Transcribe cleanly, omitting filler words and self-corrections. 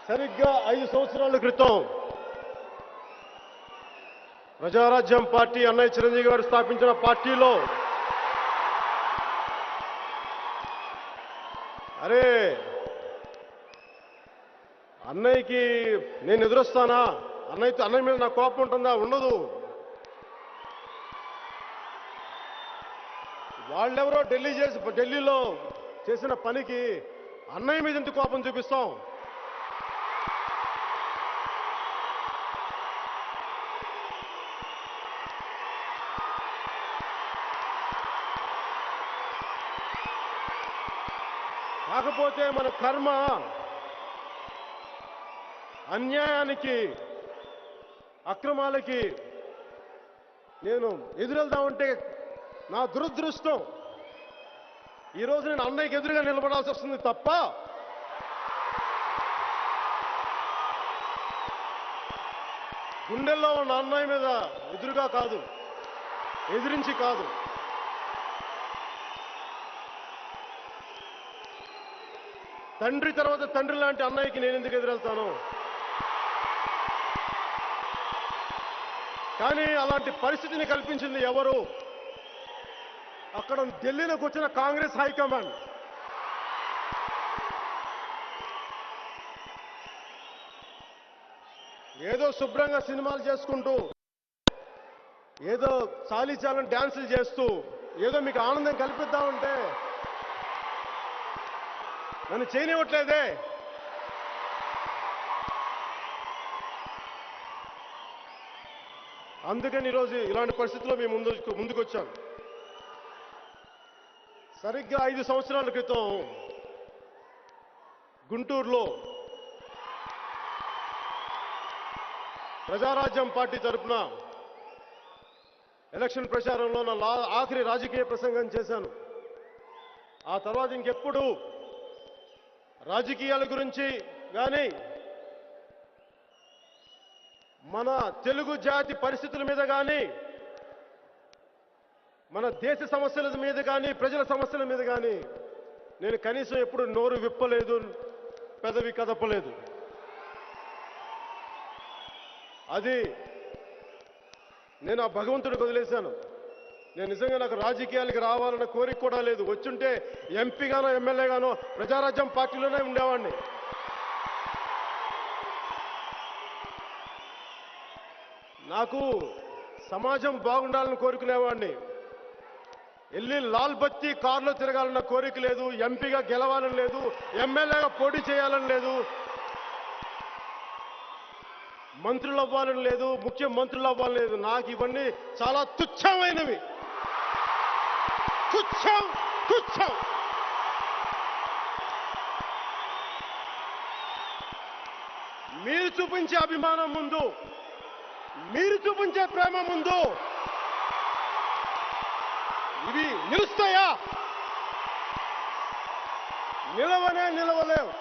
సరిగ్గా 5 సంవత్సరాల క్రితం ప్రజారాజ్యం పార్టీ అన్నయ్య చిరంజీవి గారు స్థాపించిన పార్టీలో అరే అన్నయ్యకి నేను ఎదురొస్తానా, అన్నయ్య మీద నా కోపం ఉంటుందా? ఉండదు. వాళ్ళెవరో ఢిల్లీలో చేసిన పనికి అన్నయ్య మీద ఎందుకు కోపం చూపిస్తాం? కాకపోతే మన కర్మ అన్యాయానికి, అక్రమాలకి నేను ఎదురెళ్దామంటే నా దురదృష్టం ఈరోజు నేను అన్నయ్యకి ఎదురుగా నిలబడాల్సి వస్తుంది తప్ప గుండెల్లో ఉన్న అన్నయ్య మీద ఎదురుగా కాదు, ఎదిరించి కాదు. తండ్రి తర్వాత తండ్రి లాంటి అన్నయ్యకి నేను ఎందుకు ఎదురెళ్తాను? కానీ అలాంటి పరిస్థితిని కల్పించింది ఎవరు? అక్కడ ఢిల్లీలోకి వచ్చిన కాంగ్రెస్ హైకమాండ్. ఏదో శుభ్రంగా సినిమాలు చేసుకుంటూ, ఏదో చాలీచాలని డ్యాన్సులు చేస్తూ, ఏదో మీకు ఆనందం కల్పిద్దామంటే నన్ను చేయనివ్వట్లేదే. అందుకని ఈరోజు ఇలాంటి పరిస్థితుల్లో మేము ముందుకు వచ్చాం. సరిగ్గా 5 సంవత్సరాల క్రితం గుంటూరులో ప్రజారాజ్యం పార్టీ తరఫున ఎలక్షన్ ప్రచారంలో నా ఆఖరి రాజకీయ ప్రసంగం చేశాను. ఆ తర్వాత ఇంకెప్పుడు రాజకీయాల గురించి కానీ, మన తెలుగు జాతి పరిస్థితుల మీద కానీ, మన దేశ సమస్యల మీద కానీ, ప్రజల సమస్యల మీద కానీ నేను కనీసం ఎప్పుడు నోరు విప్పలేదు, పెదవి కదపలేదు. అది నేను ఆ భగవంతుడికి వదిలేశాను. నేను నిజంగా నాకు రాజకీయాలకు రావాలన్న కోరిక కూడా లేదు. వచ్చుంటే ఎంపీగానో ఎమ్మెల్యేగానో ప్రజారాజ్యం పార్టీలోనే ఉండేవాడిని. నాకు సమాజం బాగుండాలని కోరుకునేవాడిని. వెళ్ళి లాల్ బత్తి కారులో తిరగాలన్న కోరిక లేదు, ఎంపీగా గెలవాలని లేదు, ఎమ్మెల్యేగా పోటీ చేయాలని లేదు, మంత్రులు అవ్వాలని లేదు, ముఖ్యమంత్రులు అవ్వాలని లేదు. నాకు ఇవన్నీ చాలా తుచ్చమైనవి. తుచ్చం. మీరు చూపించే అభిమానం ముందు, మీరు చూపించే ప్రేమ ముందు ఇవి నిలుస్తాయా? నిలవలేవు.